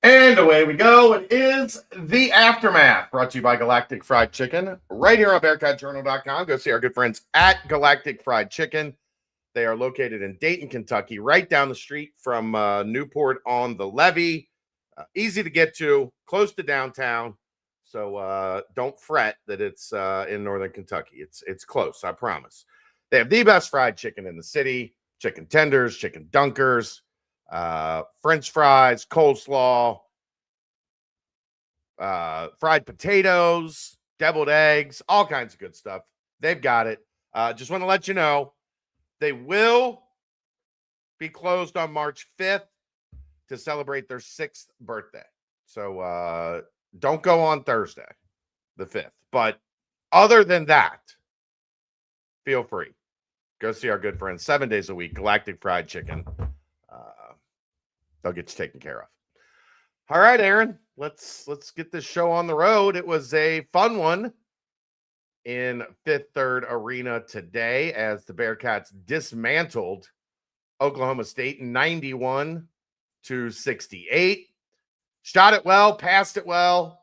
And away we go. It is The Aftermath, brought to you by Galactic Fried Chicken, right here on BearcatJournal.com. Go see our good friends at Galactic Fried Chicken. They are located in Dayton, Kentucky, right down the street from Newport on the Levee. Easy to get to, close to downtown. So don't fret that it's in northern Kentucky. It's close, I promise. They have the best fried chicken in the city, chicken tenders, chicken dunkers, French fries, coleslaw, fried potatoes, deviled eggs, all kinds of good stuff. They've got it. Just want to let you know, they will be closed on March 5th to celebrate their 6th birthday. So don't go on Thursday, the 5th. But other than that, feel free. Go see our good friends 7 days a week, Galactic Fried Chicken. They'll get you taken care of. All right, Aaron, let's get this show on the road. It was a fun one in Fifth Third Arena today as the Bearcats dismantled Oklahoma State 91-68. Shot it well, passed it well.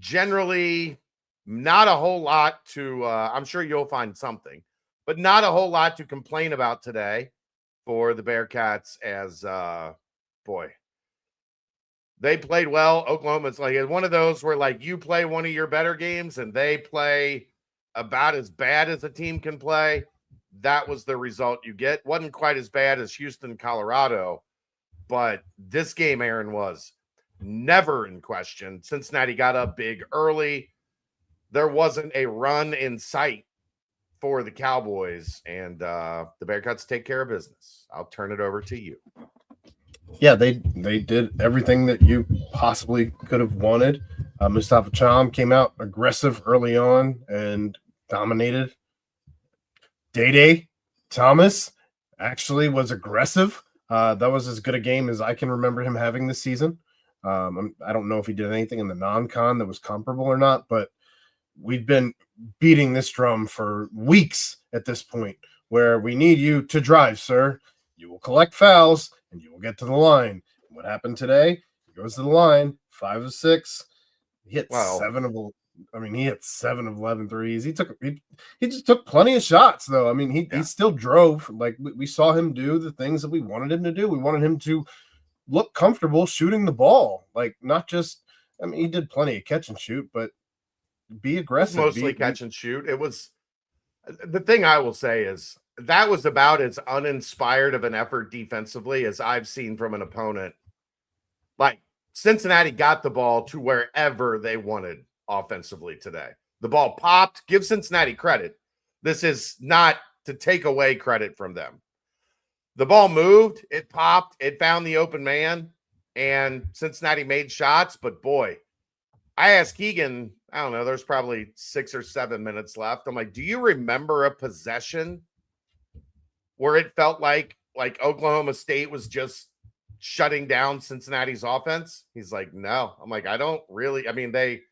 Generally, not a whole lot to, I'm sure you'll find something, but not a whole lot to complain about today for the Bearcats as, boy, they played well. Oklahoma's like one of those where like you play one of your better games and they play about as bad as a team can play. That was the result you get. Wasn't quite as bad as Houston, Colorado, but this game, Aaron, was never in question. Cincinnati got up big early. There wasn't a run in sight for the Cowboys, and the Bearcats take care of business. I'll turn it over to you. Yeah, they did everything that you possibly could have wanted. Mustafa Cham came out aggressive early on and dominated. Day Thomas actually was aggressive. That was as good a game as I can remember him having this season. I don't know if he did anything in the non-con that was comparable or not, but we've been beating this drum for weeks at this point where we need you to drive, sir. You will collect fouls and you will get to the line. What happened today? He goes to the line, 5 of 6. He hit 7 of 11 threes. He just took plenty of shots though. I mean, he still drove. Like we saw him do the things that we wanted him to do. We wanted him to look comfortable shooting the ball. Like not just, I mean, he did plenty of catch and shoot, but be aggressive. Mostly catch and shoot. It was the thing I will say is that was about as uninspired of an effort defensively as I've seen from an opponent. Like Cincinnati got the ball to wherever they wanted offensively today. The ball popped. Give Cincinnati credit. This is not to take away credit from them. The ball moved. It popped. It found the open man, and Cincinnati made shots. But boy, I asked Keegan, I don't know, there's probably 6 or 7 minutes left. I'm like, do you remember a possession where it felt like Oklahoma State was just shutting down Cincinnati's offense? He's like, no. I'm like, I don't really. I mean, they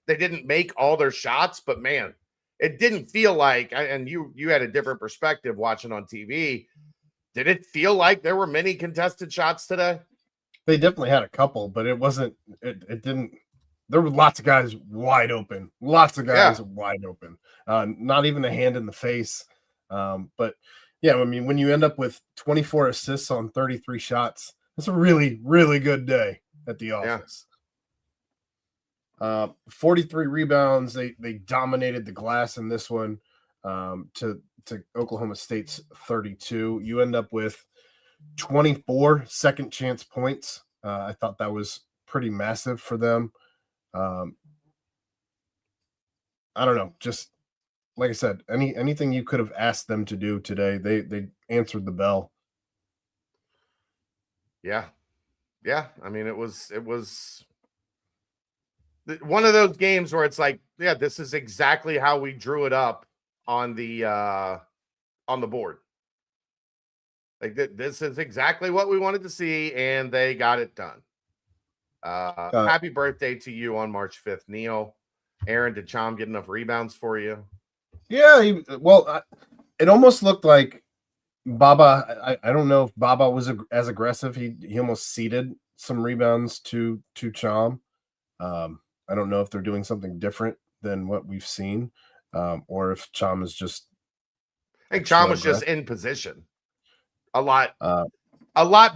didn't make all their shots, but man, it didn't feel like, and you had a different perspective watching on TV. Did it feel like there were many contested shots today? They definitely had a couple, but it wasn't, it didn't. There were lots of guys wide open. Not even a hand in the face. But yeah, I mean, when you end up with 24 assists on 33 shots, that's a really, really good day at the office. Yeah. 43 rebounds. They dominated the glass in this one to Oklahoma State's 32. You end up with 24 second chance points. I thought that was pretty massive for them. I don't know, just like I said, anything you could have asked them to do today, they answered the bell. Yeah. I mean, it was one of those games where it's like, yeah, this is exactly how we drew it up on the board. Like this is exactly what we wanted to see, and they got it done. Happy birthday to you on March 5th, Neil. Aaron, did Cham get enough rebounds for you? Yeah, it almost looked like Baba. I don't know if Baba was as aggressive. He almost ceded some rebounds to Chom. I don't know if they're doing something different than what we've seen, or if Chom is just. I think Chom was just in position a lot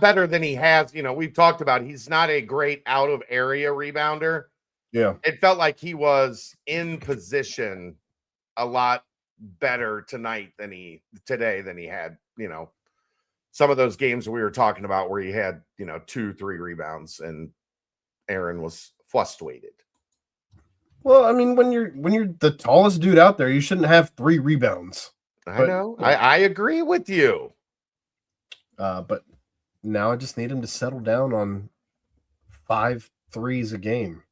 better than he has. We've talked about he's not a great out of area rebounder. Yeah. It felt like he was in position a lot better today than he had, some of those games we were talking about where he had, 2-3 rebounds and Aaron was frustrated. Well, I mean, when you're the tallest dude out there, you shouldn't have 3 rebounds. I know. I agree with you. But now I just need him to settle down on 5 threes a game.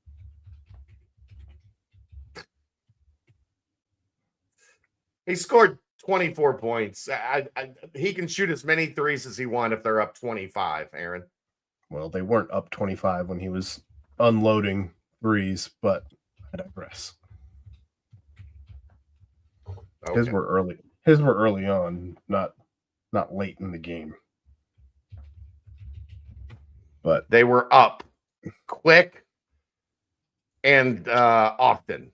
He scored 24 points. He can shoot as many threes as he wants if they're up 25, Aaron. Well, they weren't up 25 when he was unloading threes, but I digress. Okay. His were early on, not late in the game. But they were up quick and often.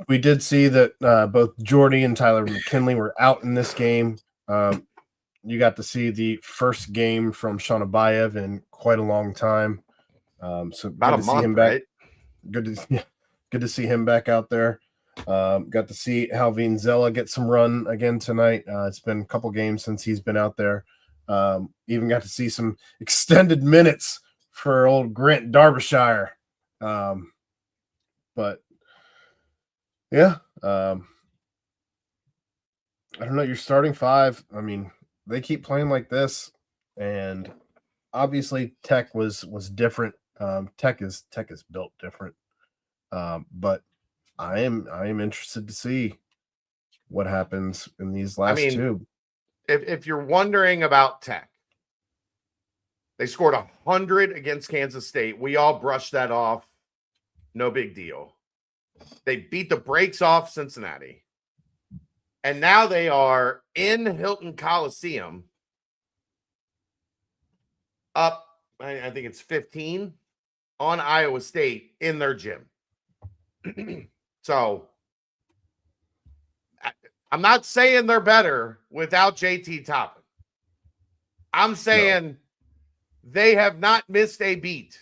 We did see that both Jordy and Tyler McKinley were out in this game. You got to see the first game from Sean Abayev in quite a long time. So about a month, see him back. Right? Good to see him back out there. Got to see Halvin Zella get some run again tonight. It's been a couple games since he's been out there. Even got to see some extended minutes for old Grant Derbyshire. But yeah, I don't know. You're starting 5. I mean, they keep playing like this, and obviously Tech was different. Tech is built different. But I am interested to see what happens in these last 2. If you're wondering about Tech, they scored 100 against Kansas State. We all brushed that off. No big deal. They beat the brakes off Cincinnati. And now they are in Hilton Coliseum up, I think it's 15 on Iowa State in their gym. So I'm not saying they're better without JT Toppin. I'm saying they have not missed a beat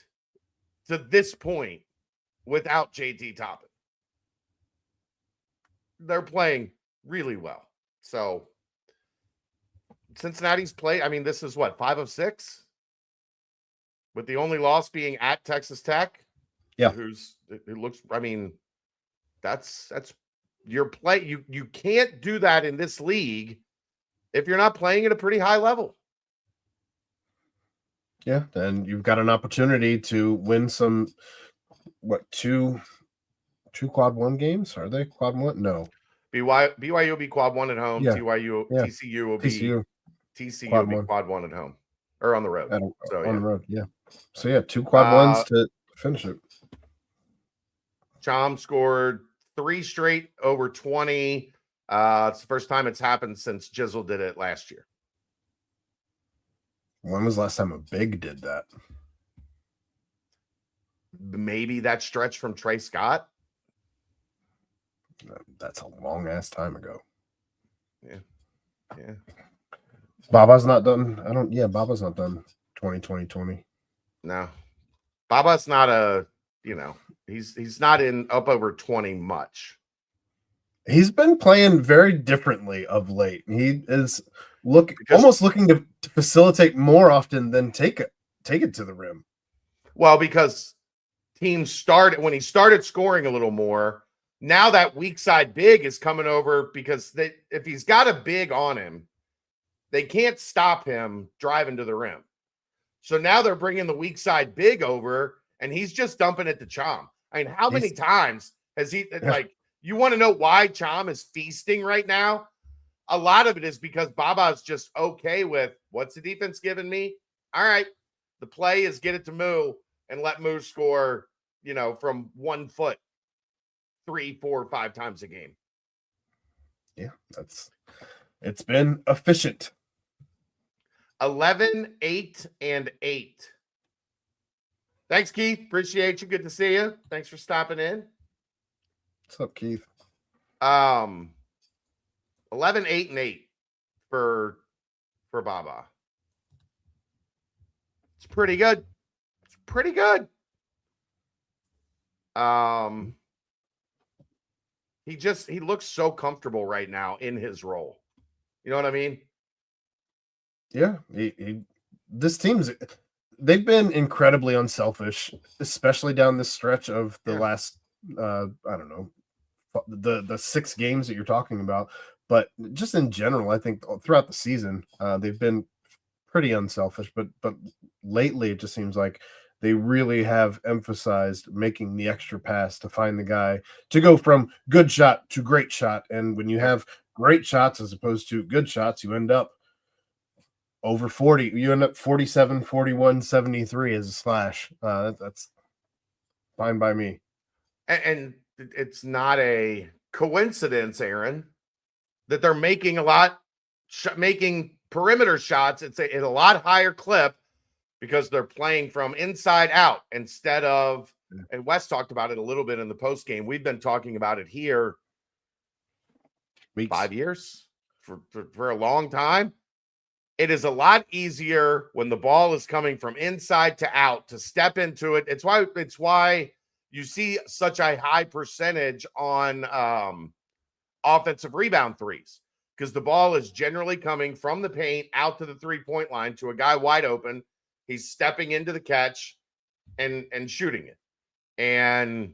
to this point without JT Toppin. They're playing really well. So Cincinnati's play, I mean, this is what, 5 of 6? With the only loss being at Texas Tech. Yeah. It looks, I mean, that's your play. You can't do that in this league if you're not playing at a pretty high level. Yeah, and you've got an opportunity to win some, two quad 1 games? Are they quad 1? No. BYU will be quad 1 at home. Yeah. TCU will be quad 1 at home or on the road. On the road, yeah. So yeah, 2 quad 1s to finish it. Chom scored 3 straight over 20. It's the first time it's happened since Jizzle did it last year. When was the last time a big did that? Maybe that stretch from Trey Scott. That's a long ass time ago. Yeah. Baba's not done. Baba's not done 2020. No. Baba's not he's not in up over 20 much. He's been playing very differently of late. He is almost looking to facilitate more often than take it to the rim. Well, because teams when he started scoring a little more, now that weak side big is coming over because if he's got a big on him, they can't stop him driving to the rim. So now they're bringing the weak side big over, and he's just dumping it to Chom. I mean, how many times has he you want to know why Chom is feasting right now? A lot of it is because Baba's just okay with what's the defense giving me? All right. The play is get it to Moo and let Moo score, from 1 foot 3, 4, 5 times a game. Yeah, it's been efficient. 11, 8, and 8 Thanks, Keith. Appreciate you. Good to see you. Thanks for stopping in. What's up, Keith? 11, 8, and 8 for Baba. It's pretty good. It's pretty good. He looks so comfortable right now in his role. You know what I mean? Yeah, this team's they've been incredibly unselfish, especially down this stretch of the last I don't know, the 6 games that you're talking about, but just in general, I think throughout the season, they've been pretty unselfish, but lately it just seems like they really have emphasized making the extra pass to find the guy to go from good shot to great shot. And when you have great shots as opposed to good shots, you end up over 40. You end up 47, 41, 73 as a slash. That's fine by me. And it's not a coincidence, Aaron, that they're making making perimeter shots. It's at a lot higher clip because they're playing from inside out instead of, and Wes talked about it a little bit in the post game. We've been talking about it here 5 years for a long time. It is a lot easier when the ball is coming from inside to out to step into it. It's why you see such a high percentage on offensive rebound threes, because the ball is generally coming from the paint out to the 3-point line to a guy wide open. He's stepping into the catch and shooting it. And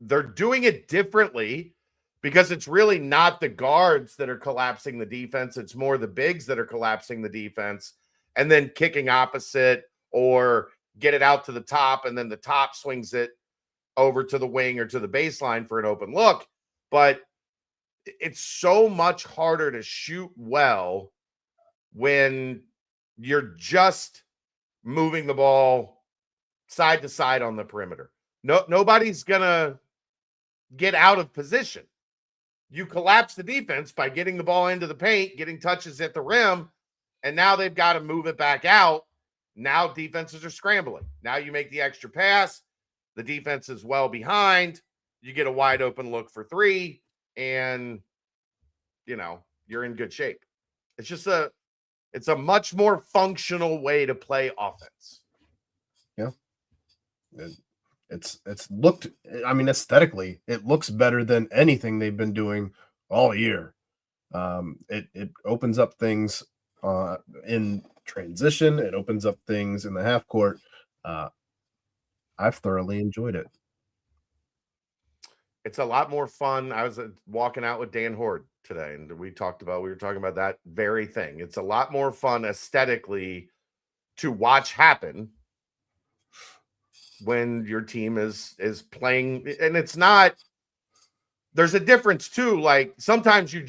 they're doing it differently because it's really not the guards that are collapsing the defense. It's more the bigs that are collapsing the defense and then kicking opposite or get it out to the top, and then the top swings it over to the wing or to the baseline for an open look. But it's so much harder to shoot well when you're just moving the ball side to side on the perimeter. Nobody's going to get out of position. You collapse the defense by getting the ball into the paint, getting touches at the rim, and now they've got to move it back out. Now defenses are scrambling. Now you make the extra pass. The defense is well behind. You get a wide open look for 3, and, you're in good shape. It's just it's a much more functional way to play offense. Yeah. It's looked, I mean, aesthetically, it looks better than anything they've been doing all year. It opens up things in transition. It opens up things in the half court. I've thoroughly enjoyed it. It's a lot more fun. I was walking out with Dan Horde today, and we were talking about that very thing. It's a lot more fun aesthetically to watch happen when your team is playing. And it's not, there's a difference too. Like sometimes you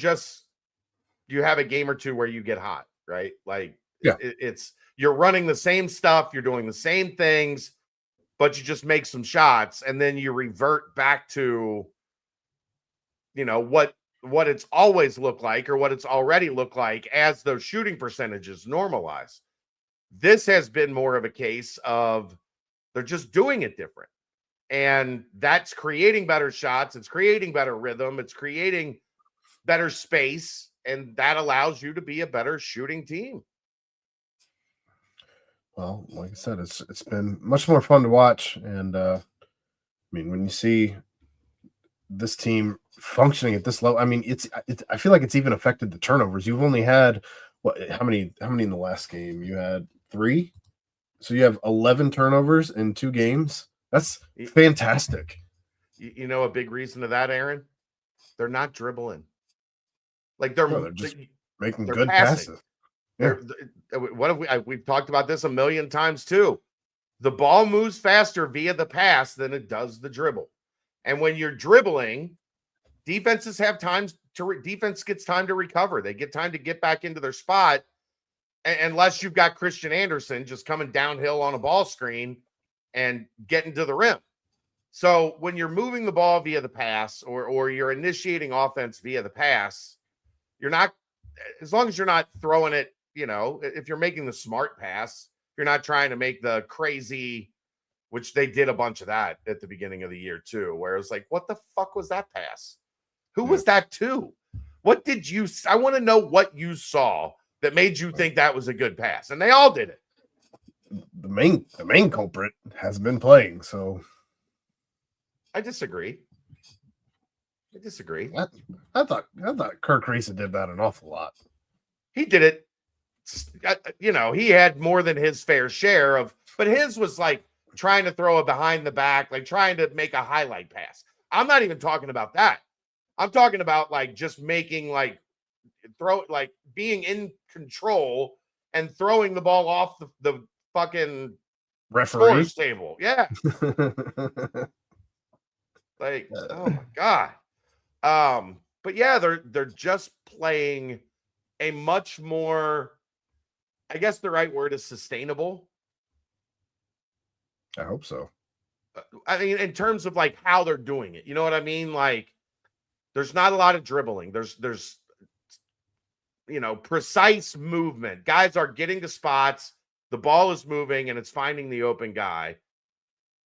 have a game or two where you get hot, right? Like you're running the same stuff, you're doing the same things, but you just make some shots and then you revert back to, what it's always looked like or what it's already looked like as those shooting percentages normalize. This has been more of a case of they're just doing it different. And that's creating better shots. It's creating better rhythm. It's creating better space. And that allows you to be a better shooting team. Well, like I said, it's been much more fun to watch. And when you see this team functioning at this level, I mean, I feel like it's even affected the turnovers. You've only had how many in the last game? You had 3. So you have 11 turnovers in 2 games. That's fantastic. A big reason to that, Aaron? They're not dribbling. Like they're just making good passes. Yeah. We've talked about this a million times too. The ball moves faster via the pass than it does the dribble. And when you're dribbling, defense gets time to recover. They get time to get back into their spot. Unless you've got Christian Anderson just coming downhill on a ball screen and getting to the rim. So when you're moving the ball via the pass or you're initiating offense via the pass, you're not, as long as you're not throwing it, if you're making the smart pass, you're not trying to make the crazy which they did a bunch of that at the beginning of the year too, where it was like, what the fuck was that pass? Who was that to? What did you, I want to know what you saw that made you think that was a good pass. And they all did it. The main culprit has been playing, so I disagree. I thought Kirk Reese did that an awful lot. He did it. You know, he had more than his fair share of, but his was like trying to throw a behind the back, like trying to make a highlight pass. I'm not even talking about that. I'm talking about like just making like being in control and throwing the ball off the fucking Referee table. Yeah. Like, oh my God. But yeah, they're just playing a much more, I guess the right word is sustainable. I hope so. I mean, in terms of like how they're doing it, you know what I mean? Like, there's not a lot of dribbling. There's precise movement. Guys are getting to spots. The ball is moving and it's finding the open guy.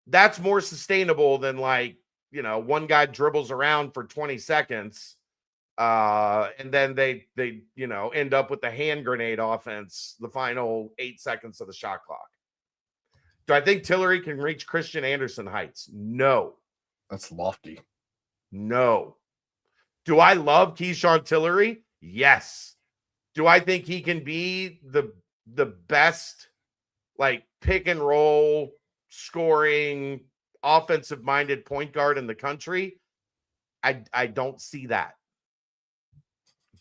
That's more sustainable than like, one guy dribbles around for 20 seconds. And then they end up with the hand grenade offense, the final 8 seconds of the shot clock. Do I think Tillery can reach Christian Anderson heights? No. That's lofty. No. Do I love Keyshawn Tillery? Yes. Do I think he can be the best like pick and roll scoring offensive minded point guard in the country? I don't see that.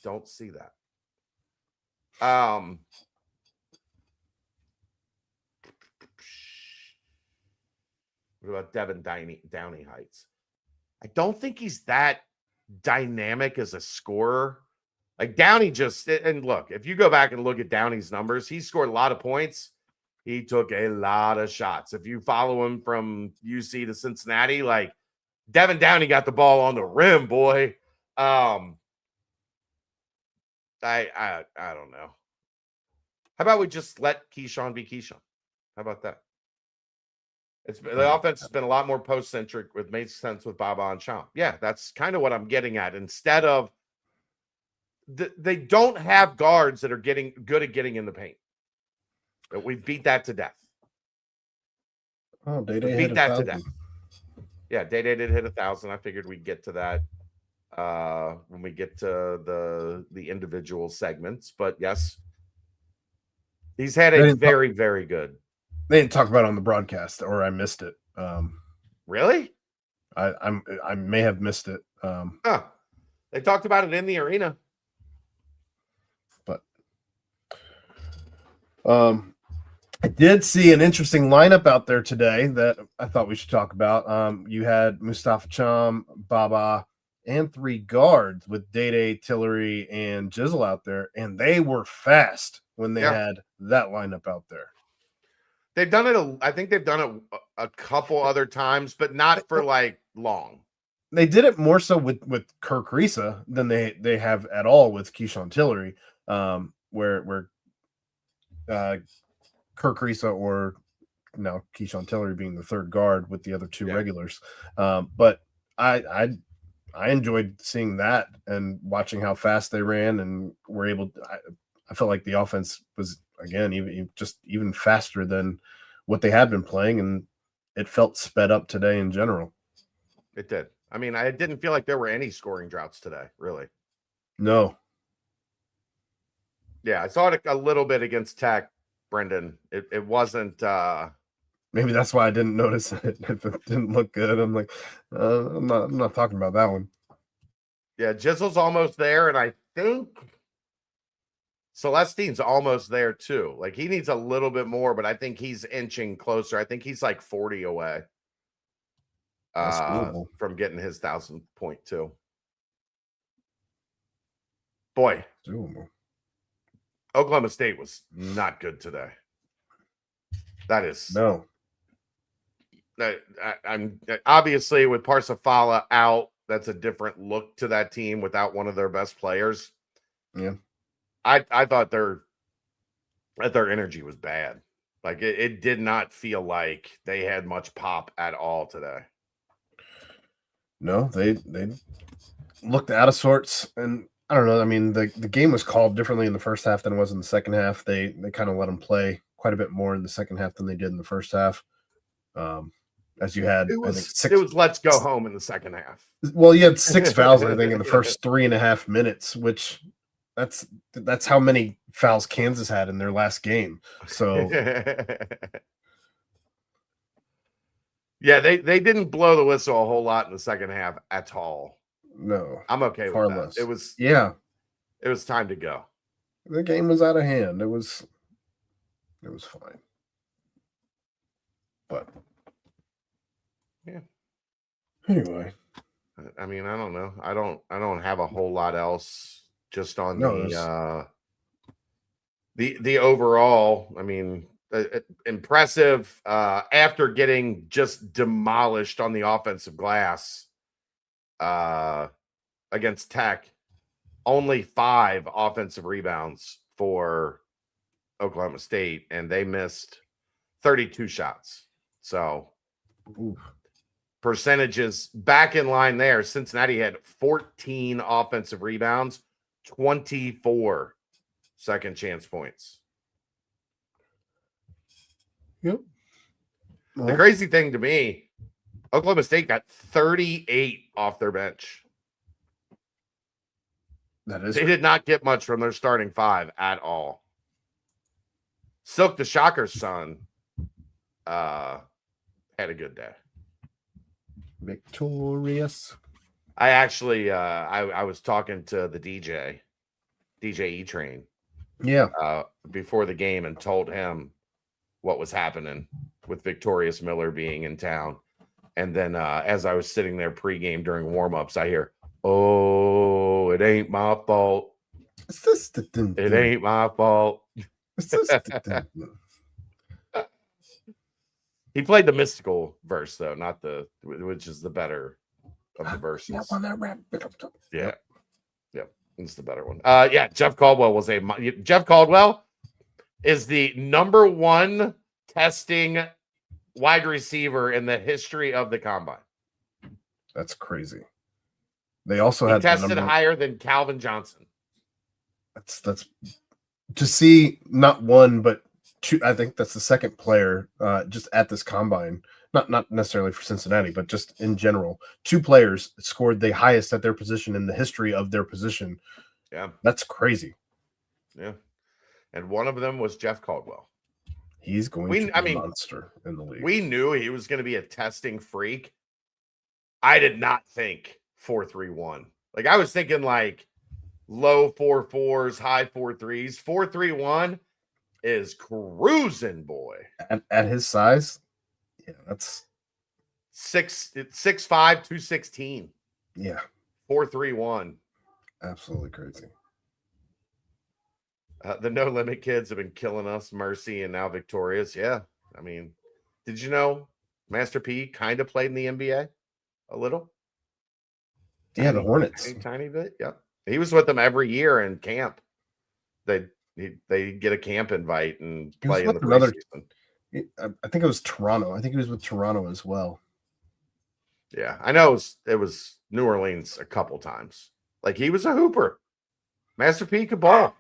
Don't see that. What about Devin Downey heights? I don't think he's that dynamic as a scorer. Like Downey and look, if you go back and look at Downey's numbers, he scored a lot of points. He took a lot of shots. If you follow him from UC to Cincinnati, like Devin Downey got the ball on the rim, boy. I don't know. How about we just let Keyshawn be Keyshawn? How about that? The offense has been a lot more post-centric, which makes sense with Baba and Sham. Yeah, that's kind of what I'm getting at. Instead of they don't have guards that are getting good at getting in the paint. But we beat that to death. Oh, Day beat that to death. Yeah, Day did hit 1,000. I figured we'd get to that when we get to the individual segments. But yes, he's had a very, very good. They didn't talk about it on the broadcast, or I missed it. Really? I may have missed it. They talked about it in the arena. But I did see an interesting lineup out there today that I thought we should talk about. You had Mustafa Cham, Baba, and 3 guards with Day, Tillery, and Jizzle out there, and they were fast when they had that lineup out there. They've done it. I think they've done it a couple other times, but not for like long. They did it more so with Kirk Risa than they have at all with Keyshawn Tillery, where Kirk Risa or now Keyshawn Tillery being the 3rd guard with the other 2 regulars. But I enjoyed seeing that and watching how fast they ran and were able to, I felt like the offense was again even faster than what they had been playing, and it felt sped up today in general. It did. I mean, I didn't feel like there were any scoring droughts today, really. No. Yeah, I saw it a little bit against Tech, Brendan. It wasn't maybe that's why I didn't notice it. If it didn't look good, I'm like, I'm not talking about that one. Yeah, Jizzle's almost there, and I think Celestine's almost there too. Like he needs a little bit more, but I think he's inching closer. I think he's like 40 away from getting his 1,000th point too. Boy, Oklahoma State was not good today. That is no. I'm obviously with Parsifala out. That's a different look to that team without one of their best players. Yeah. I thought their energy was bad. Like it did not feel like they had much pop at all today. No, they looked out of sorts, and I don't know. I mean, the game was called differently in the first half than it was in the second half. They kind of let them play quite a bit more in the second half than they did in the first half. As you had, It I think was let's go home in the second half. Well, you had 6 fouls, I think, in the first 3.5 minutes, which that's how many fouls Kansas had in their last game. So yeah, they didn't blow the whistle a whole lot in the second half at all. no, I'm okay far with that. less. It was time to go. The game was out of hand. It was fine. But yeah. Anyway, I mean, I don't know. I don't have a whole lot else just on the overall. I mean, impressive after getting just demolished on the offensive glass against Tech. Only 5 offensive rebounds for Oklahoma State, and they missed 32 shots. So percentages back in line there. Cincinnati had 14 offensive rebounds, 24 second chance points. Yep. The crazy thing to me, Oklahoma State got 38 off their bench. They did not get much from their starting 5 at all. Silk the Shocker's son had a good day. Victorious. I actually I was talking to the DJ E-Train. Yeah. Before the game and told him what was happening with Victorious Miller being in town. And then as I was sitting there pregame during warm-ups, I hear, "Oh, it ain't my fault. It ain't my fault." He played the mystical verse though, not which is the better of the verses. Yeah. Yep. It's the better one. Yeah, Jeff Caldwell is the number 1 testing wide receiver in the history of the combine. That's crazy. They also had tested higher than Calvin Johnson. That's to see not one but 2. I think that's the second player just at this combine. Not necessarily for Cincinnati, but just in general. 2 players scored the highest at their position in the history of their position. Yeah. That's crazy. Yeah. And one of them was Jeff Caldwell. He's going to be a monster in the league. We knew he was going to be a testing freak. I did not think 4.31. Like I was thinking like low 4.4s, high 4.3s. 4.31 is cruising, boy. At his size, yeah, that's 6'5", 216. Yeah. 4.31. Absolutely crazy. The No Limit kids have been killing us, Mercy and now Victorious. Yeah. I mean, did you know Master P kind of played in the NBA a little? Yeah, the Hornets. Tiny bit. Yep. He was with them every year in camp. They get a camp invite and play in the preseason. I think it was Toronto. I think he was with Toronto as well. Yeah, I know it was New Orleans a couple times. Like he was a hooper. Master P could ball.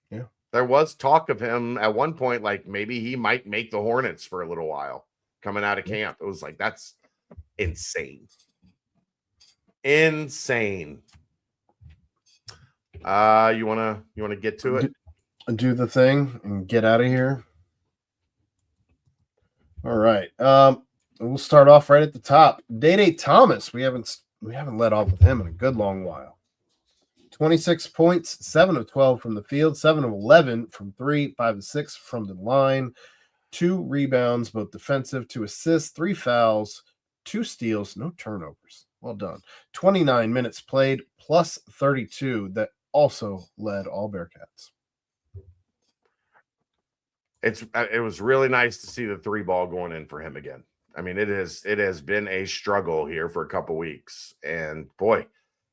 Yeah. There was talk of him at one point, like maybe he might make the Hornets for a little while coming out of camp. It was like, that's insane. Insane. You wanna get to it? Do the thing and get out of here. All right. We'll start off right at the top. Day Thomas. We haven't let off with him in a good long while. 26 points, 7 of 12 from the field, 7 of 11 from 3, 5 of 6 from the line, 2 rebounds, both defensive, 2 assists, 3 fouls, 2 steals, no turnovers. Well done. 29 minutes played, plus 32. That also led all Bearcats. It was really nice to see the 3 ball going in for him again. I mean, it has been a struggle here for a couple weeks, and boy,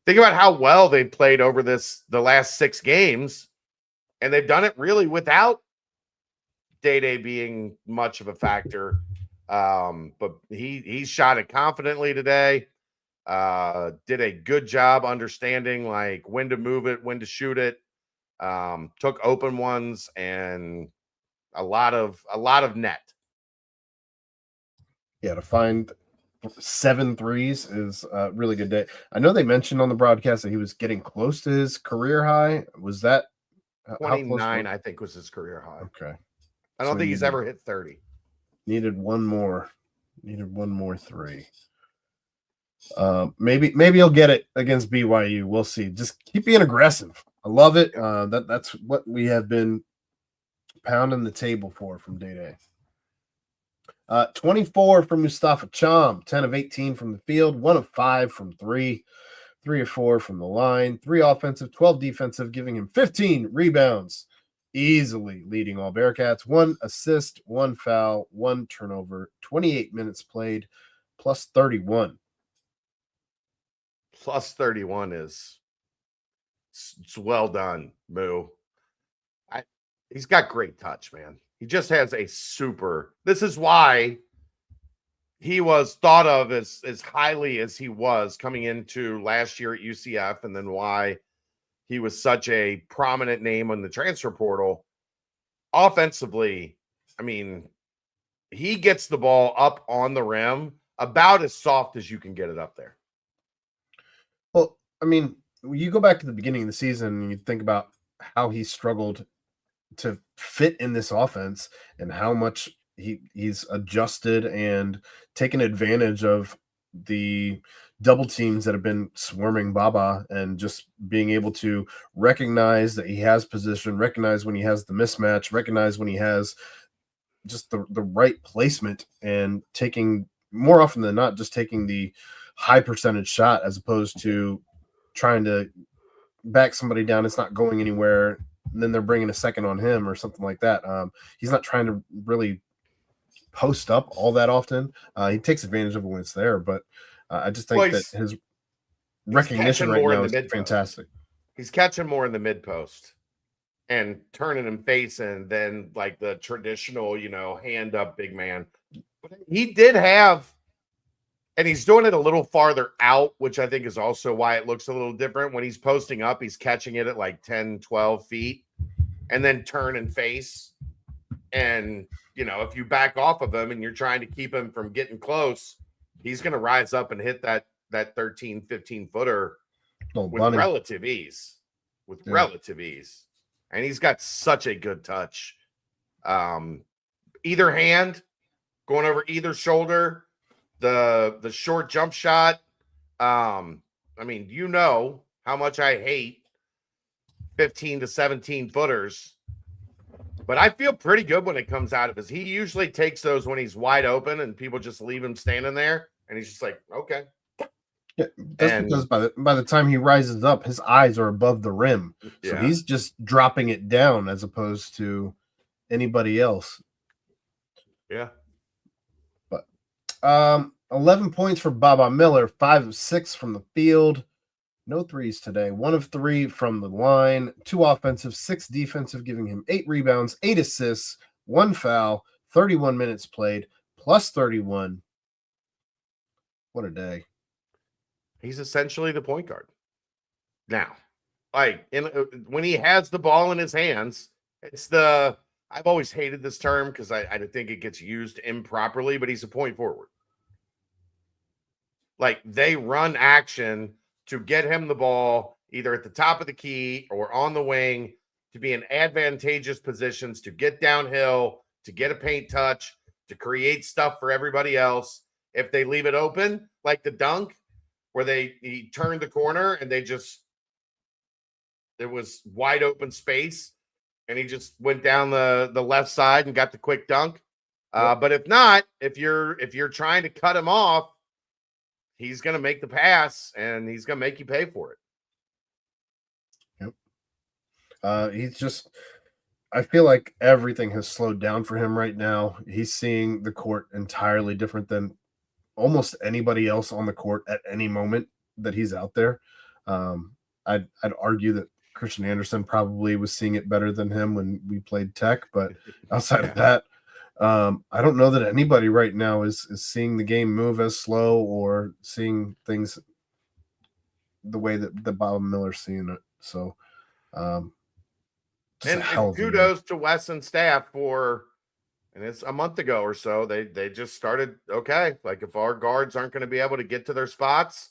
think about how well they played over the last 6 games, and they've done it really without Day being much of a factor. But he shot it confidently today. Did a good job understanding like when to move it, when to shoot it. Took open ones and a lot of net. Yeah, to find 7 threes is a really good day. I know they mentioned on the broadcast that he was getting close to his career high. Was that how close? 29, I think, was his career high. Okay. I don't think he's ever hit 30. Needed one more. Needed one more three. Maybe he'll get it against BYU. We'll see. Just keep being aggressive. I love it. That's what we have been pounding the table for from day. 24 from Mustafa Cham, 10 of 18 from the field, 1 of 5 from 3, 3 of 4 from the line, 3 offensive, 12 defensive, giving him 15 rebounds, easily leading all Bearcats, 1 assist, 1 foul, 1 turnover, 28 minutes played, plus 31. Plus 31 is it's well done, Moo. He's got great touch, man. He just has a super. This is why he was thought of as highly as he was coming into last year at UCF, and then why he was such a prominent name on the transfer portal. Offensively, I mean, he gets the ball up on the rim about as soft as you can get it up there. Well, I mean, you go back to the beginning of the season and you think about how he struggled to fit in this offense and how much he's adjusted and taken advantage of the double teams that have been swarming Baba, and just being able to recognize that he has position, recognize when he has the mismatch, recognize when he has just the right placement, and taking more often than not, just taking the high percentage shot as opposed to trying to back somebody down. It's not going anywhere. And then they're bringing a second on him or something like that. He's not trying to really post up all that often. He takes advantage of it when it's there, but I just think that his recognition right now is fantastic. He's catching more in the mid post and turning him facing than like the traditional, hand up big man. But he did have, and he's doing it a little farther out, which I think is also why it looks a little different. When he's posting up, he's catching it at like 10, 12 feet and then turn and face. And, if you back off of him and you're trying to keep him from getting close, he's going to rise up and hit that 13, 15 footer with relative ease. Relative ease. And he's got such a good touch. Either hand, going over either shoulder, the short jump shot. I mean, how much I hate 15 to 17 footers, but I feel pretty good when it comes out of his. He usually takes those when he's wide open and people just leave him standing there, and he's just like, okay. Yeah, that's because by the time he rises up, his eyes are above the rim, so he's just dropping it down as opposed to anybody else. Yeah. 11 points for Baba Miller, 5 of 6 from the field. No threes today. 1 of 3 from the line, 2 offensive, 6 defensive, giving him 8 rebounds, 8 assists, 1 foul, 31 minutes played, plus 31. What a day. He's essentially the point guard. Now, when he has the ball in his hands, I've always hated this term because I think it gets used improperly, but he's a point forward. Like, they run action to get him the ball either at the top of the key or on the wing to be in advantageous positions to get downhill, to get a paint touch, to create stuff for everybody else. If they leave it open, like the dunk where he turned the corner and there was wide open space and he just went down the left side and got the quick dunk. But if not, if you're trying to cut him off, he's going to make the pass and he's going to make you pay for it. Yep. I feel like everything has slowed down for him right now. He's seeing the court entirely different than almost anybody else on the court at any moment that he's out there. I'd argue that Christian Anderson probably was seeing it better than him when we played Tech, but outside of that, I don't know that anybody right now is seeing the game move as slow or seeing things the way that Bob Miller's seeing it. So, and kudos to Wes and staff for, and it's a month ago or so, they just started, okay, like if our guards aren't going to be able to get to their spots,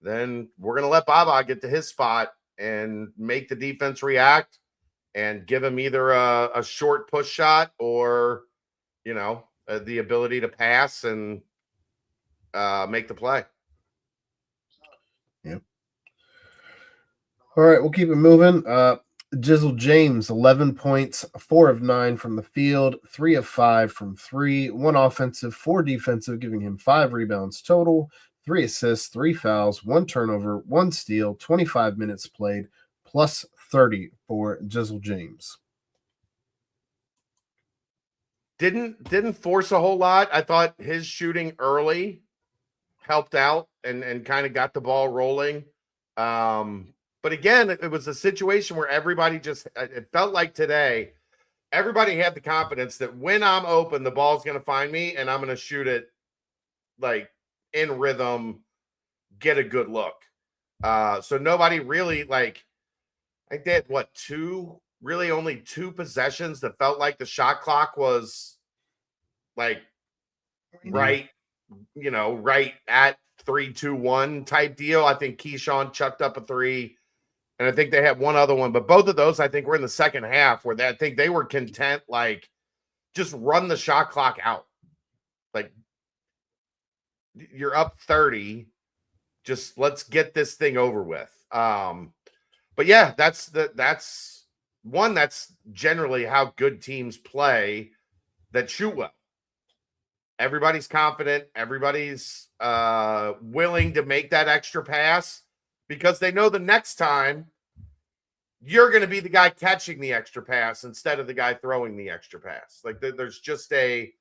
then we're going to let Baba get to his spot and make the defense react and give him either a short push shot or, the ability to pass and make the play. Yep. All right, we'll keep it moving. Jizzle James, 11 points, 4 of 9 from the field, 3 of 5 from 3, 1 offensive, 4 defensive, giving him 5 rebounds total, 3 assists, 3 fouls, 1 turnover, 1 steal, 25 minutes played, plus 30 for Jizzle James. Didn't force a whole lot. I thought his shooting early helped out and kind of got the ball rolling. But again, it was a situation where everybody it felt like today, everybody had the confidence that when I'm open, the ball's going to find me and I'm going to shoot it like in rhythm, get a good look. So nobody really I think they had only 2 possessions that felt like the shot clock was right at 3-2-1 type deal. I think Keyshawn chucked up a 3. And I think they had one other one, but both of those, I think, were in the second half where I think they were content, just run the shot clock out. You're up 30. Just let's get this thing over with. But yeah, that's generally how good teams play that shoot well. Everybody's confident. Everybody's willing to make that extra pass, because they know the next time you're going to be the guy catching the extra pass instead of the guy throwing the extra pass. There's just a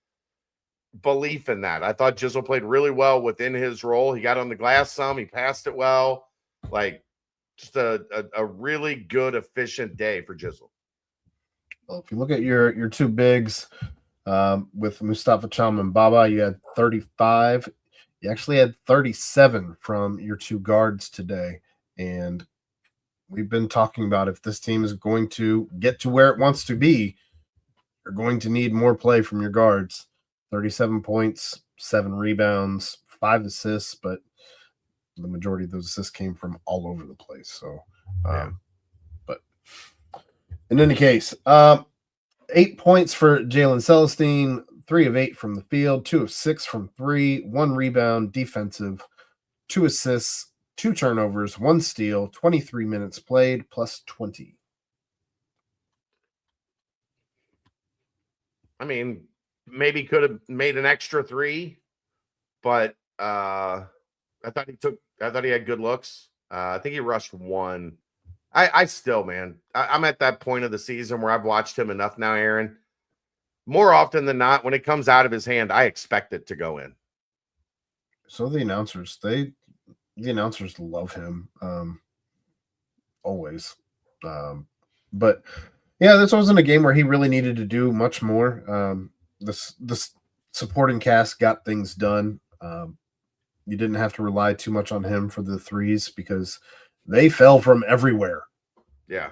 belief in that. I thought Jizzle played really well within his role. He got on the glass some. He passed it well. Just a really good, efficient day for Jizzle. Well, if you look at your 2 bigs with Mustafa Cham and Baba, you had 35. You actually had 37 from your 2 guards today. And we've been talking about, if this team is going to get to where it wants to be, you're going to need more play from your guards. 37 points, 7 rebounds, 5 assists, but the majority of those assists came from all over the place. So, but in any case, 8 points for Jalen Celestine, 3 of 8 from the field, 2 of 6 from 3, 1 rebound, defensive, 2 assists, 2 turnovers, 1 steal, 23 minutes played, plus 20. I mean, maybe could have made an extra 3, but I thought he had good looks. I think he rushed 1. I still, man, I'm at that point of the season where I've watched him enough now, Aaron. More often than not, when it comes out of his hand, I expect it to go in. So the announcers love him, always. But yeah, this wasn't a game where he really needed to do much more. The supporting cast got things done. You didn't have to rely too much on him for the threes because they fell from everywhere. Yeah.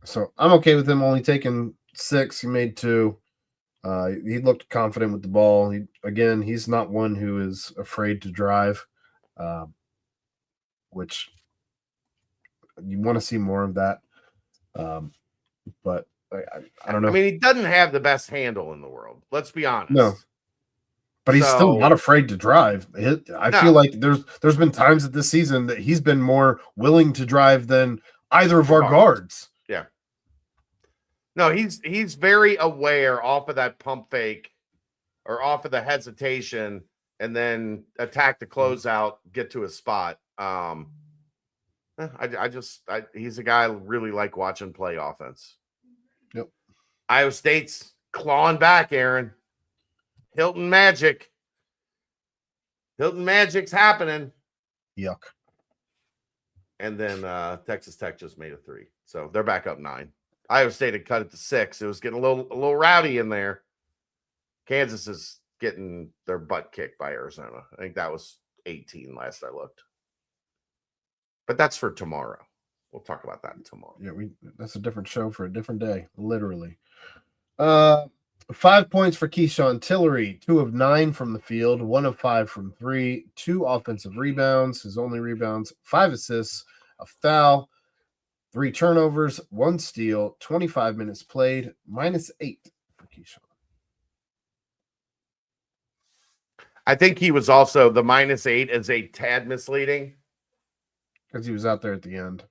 So I'm okay with him only taking 6. He made 2. He looked confident with the ball. He's not one who is afraid to drive, which you want to see more of that. But I don't know. I mean, he doesn't have the best handle in the world. Let's be honest. No. But he's still not afraid to drive. I feel like there's been times this season that he's been more willing to drive than either of our guards. Yeah. No, he's very aware off of that pump fake or off of the hesitation and then attack the closeout, get to his spot. He's a guy I really like watching play offense. Yep. Iowa State's clawing back, Aaron. Hilton Magic's happening. Yuck. And then Texas Tech just made a 3. So they're back up 9. Iowa State had cut it to 6. It was getting a little rowdy in there. Kansas is getting their butt kicked by Arizona. I think that was 18 last I looked. But that's for tomorrow. We'll talk about that tomorrow. Yeah, that's a different show for a different day, literally. 5 points for Keyshawn Tillery, 2 of 9 from the field, 1 of 5 from 3, 2 offensive rebounds, his only rebounds, 5 assists, a foul, 3 turnovers, 1 steal, 25 minutes played, -8 for Keyshawn. I think he was also the -8 is a tad misleading. Because he was out there at the end.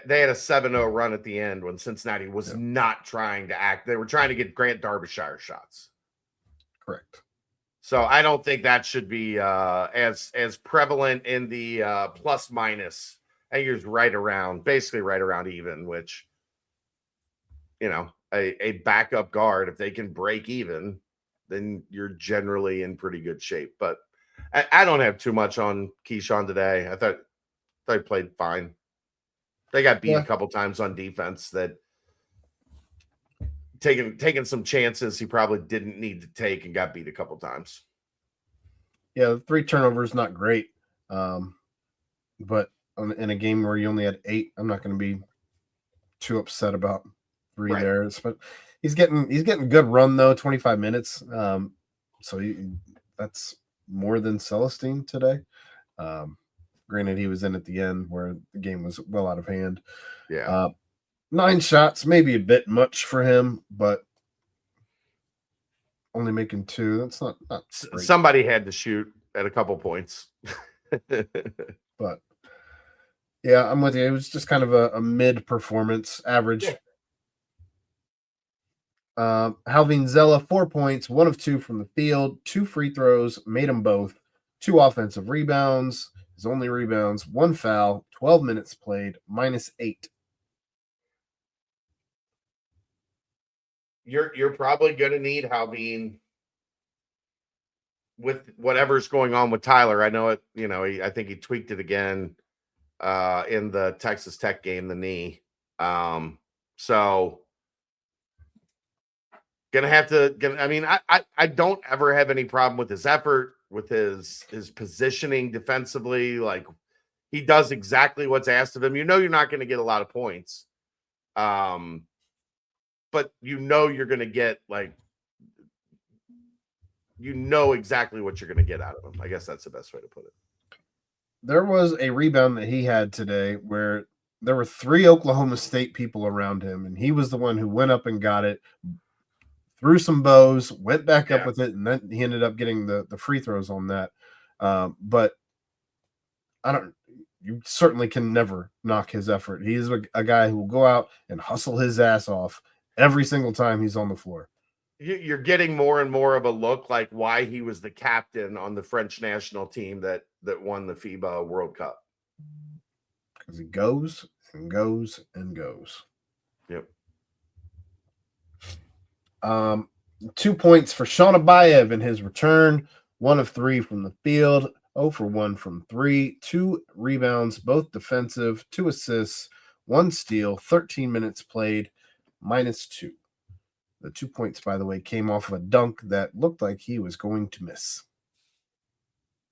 They had a 7-0 run at the end when Cincinnati was not trying to act. They were trying to get Grant Derbyshire shots. Correct. So I don't think that should be as prevalent in the plus minus. I think it's basically right around even, which, a backup guard, if they can break even, then you're generally in pretty good shape. But I don't have too much on Keyshawn today. I thought he played fine. They got beat a couple times on defense that taking some chances he probably didn't need to take and got beat a couple times. Yeah, 3 turnovers, not great. But in a game where you only had 8, I'm not going to be too upset about 3 there. But he's getting good run though, 25 minutes. So that's more than Celestine today. Granted, he was in at the end where the game was well out of hand. Yeah. 9 shots, maybe a bit much for him, but only making 2. That's not great. Somebody had to shoot at a couple points. But yeah, I'm with you. It was just kind of a mid performance, average. Yeah. Halvin Zella, 4 points, 1 of 2 from the field, 2 free throws, made them both, 2 offensive rebounds. His only rebounds, 1 foul, 12 minutes played, -8. You're probably going to need Halvin with whatever's going on with Tyler. I know it. I think he tweaked it again in the Texas Tech game, the knee. So gonna have to. I don't ever have any problem with his effort, with his positioning defensively. Like, he does exactly what's asked of him. You're not going to get a lot of points, but you're going to get exactly what you're going to get out of him. I guess that's the best way to put it. There was a rebound that he had today where there were 3 Oklahoma State people around him, and he was the one who went up and got it, threw some bows, went back up with it, and then he ended up getting the free throws on that. But you certainly can never knock his effort. He is a guy who will go out and hustle his ass off every single time he's on the floor. You're getting more and more of a look like why he was the captain on the French national team that won the FIBA World Cup. Because he goes and goes and goes. Yep. 2 points for Sean Abayev in his return, 1 of 3 from the field, 0 for 1 from 3, 2 rebounds, both defensive, 2 assists, 1 steal, 13 minutes played, -2. The 2 points, by the way, came off of a dunk that looked like he was going to miss.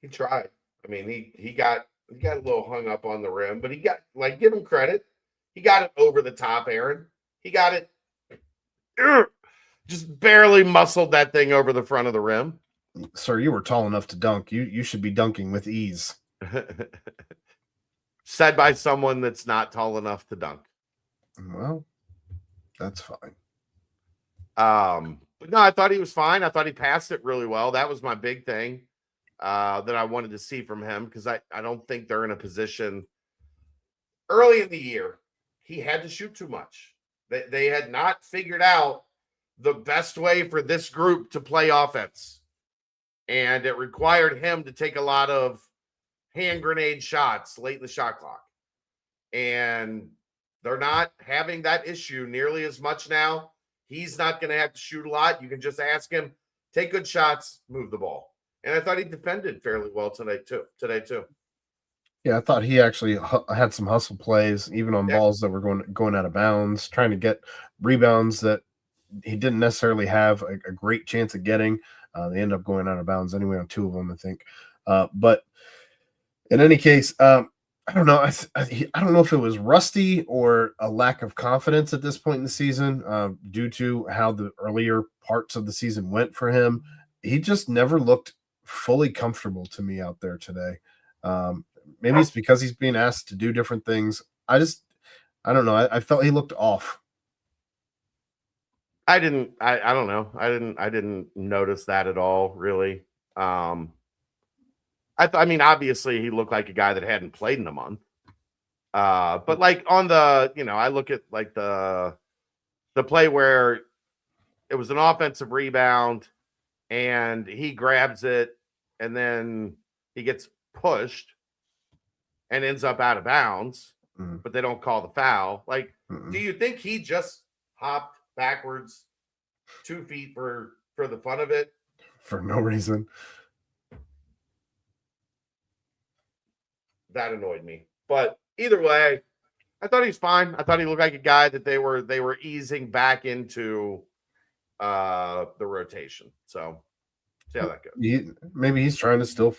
He tried. He got a little hung up on the rim, but he got, give him credit. He got it over the top, Aaron. He got it. Just barely muscled that thing over the front of the rim. Sir, you were tall enough to dunk. You should be dunking with ease. Said by someone that's not tall enough to dunk. Well, that's fine. But no, I thought he was fine. I thought he passed it really well. That was my big thing that I wanted to see from him, because I don't think they're in a position early in the year. He had to shoot too much. They had not figured out the best way for this group to play offense. And it required him to take a lot of hand grenade shots late in the shot clock. And they're not having that issue nearly as much now. He's not going to have to shoot a lot. You can just ask him, take good shots, move the ball. And I thought he defended fairly well today too. Yeah, I thought he actually had some hustle plays, even on Yeah. balls that were going out of bounds, trying to get rebounds that he didn't necessarily have a great chance of getting. They end up going out of bounds anyway on 2 of them, I think. But in any case, I don't know. I don't know if it was rusty or a lack of confidence at this point in the season, due to how the earlier parts of the season went for him. He just never looked fully comfortable to me out there today. Maybe it's because he's being asked to do different things. I don't know. I felt he looked off. I don't know. I didn't notice that at all, really. I mean, obviously he looked like a guy that hadn't played in a month. But like on the, I look at like the play where it was an offensive rebound and he grabs it and then he gets pushed and ends up out of bounds, but they don't call the foul. Like, do you think he just hopped backwards 2 feet for the fun of it? For no reason. That annoyed me. But either way, I thought he's fine. I thought he looked like a guy that they were easing back into the rotation. So see how that goes. Maybe he's trying to still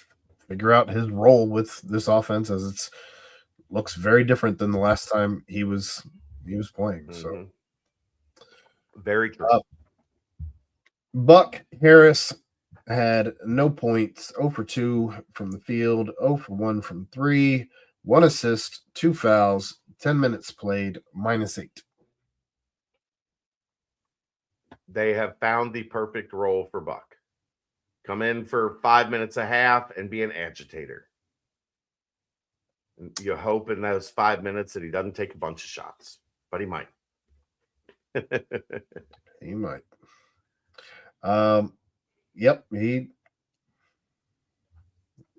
figure out his role with this offense, as it looks very different than the last time he was playing. So very true. Buck Harris had no points, 0 for 2 from the field, 0 for 1 from 3, 1 assist, 2 fouls, 10 minutes played, -8. They have found the perfect role for Buck. Come in for 5 minutes a half and be an agitator. And you hope in those 5 minutes that he doesn't take a bunch of shots, but he might. He might. Yep, he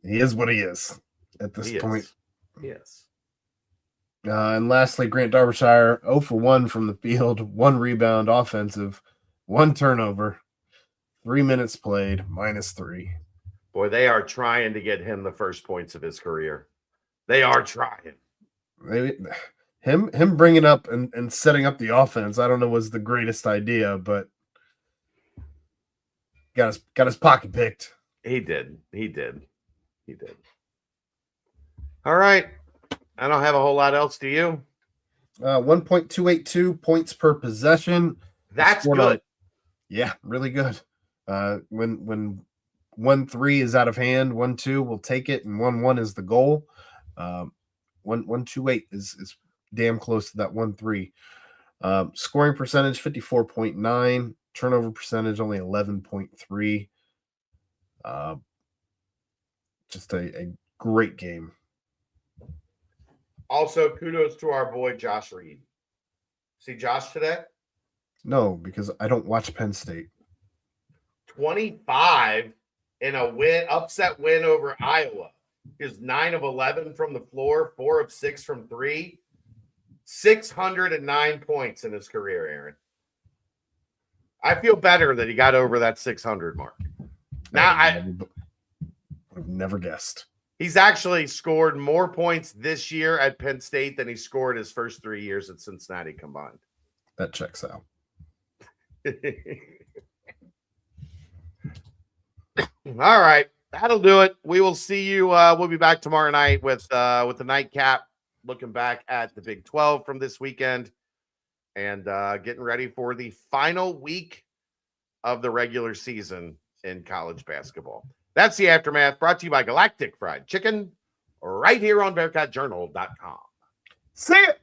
is what he is at this point. Yes. And lastly, Grant Derbyshire, 0 for 1 from the field, 1 rebound offensive, 1 turnover, 3 minutes played, -3. Boy, they are trying to get him the first points of his career. They are trying. Maybe him bringing up and setting up the offense, I don't know, was the greatest idea, but got his pocket picked. He did. All right. I don't have a whole lot else. Do you? 1.282 points per possession. That's good. Yeah, really good. When 1-3 is out of hand, 1-2 will take it, and 1-1 is the goal. 1.28 is damn close to that 1-3. Scoring percentage 54.9, turnover percentage only 11.3. Just a great game. Also, kudos to our boy Josh Reed. See Josh today? No, because I don't watch Penn State. 25 in a upset win over Iowa. He's 9 of 11 from the floor, 4 of 6 from 3. 609 points in his career, Aaron. I feel better that he got over that 600 mark. Now I've never guessed. He's actually scored more points this year at Penn State than he scored his first 3 years at Cincinnati combined. That checks out. All right. That'll do it. We will see you. We'll be back tomorrow night with the nightcap, looking back at the Big 12 from this weekend and getting ready for the final week of the regular season in college basketball. That's the Aftermath, brought to you by Galactic Fried Chicken, right here on BearcatJournal.com. See ya!